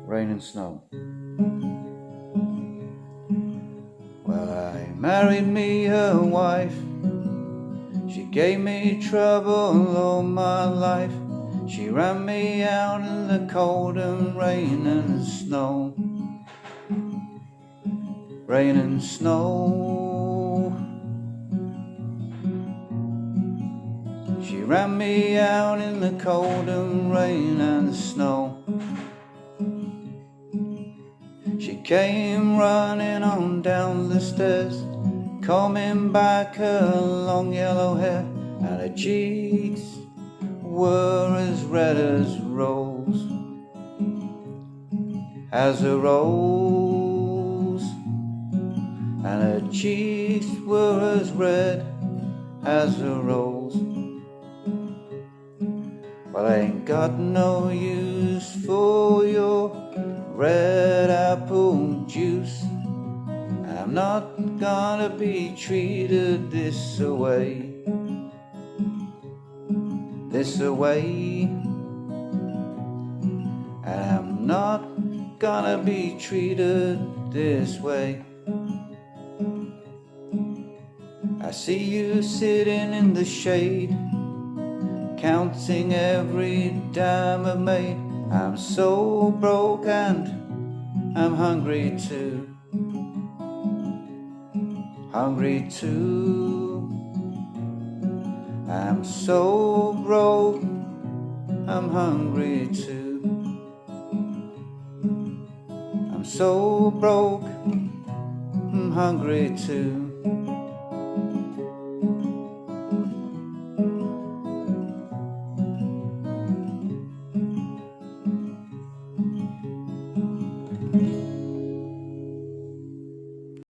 rain and snow. Well, I married me a wife. She gave me trouble all my life. She ran me out in the cold and rain and snow. Rain and snow. She ran me out in the cold and rain and snow. She came running on down the stairs, combing back her long yellow hair, and her cheeks were as red as a rose, and her cheeks were as red as a rose. But I ain't got no use for your red apple juice. I'm not gonna be treated this away. I'm not gonna be treated this way. I see you sitting in the shade, counting every dime I've made. I'm so broke and I'm hungry too. I'm so broke, I'm hungry too. I'm so broke, I'm hungry too.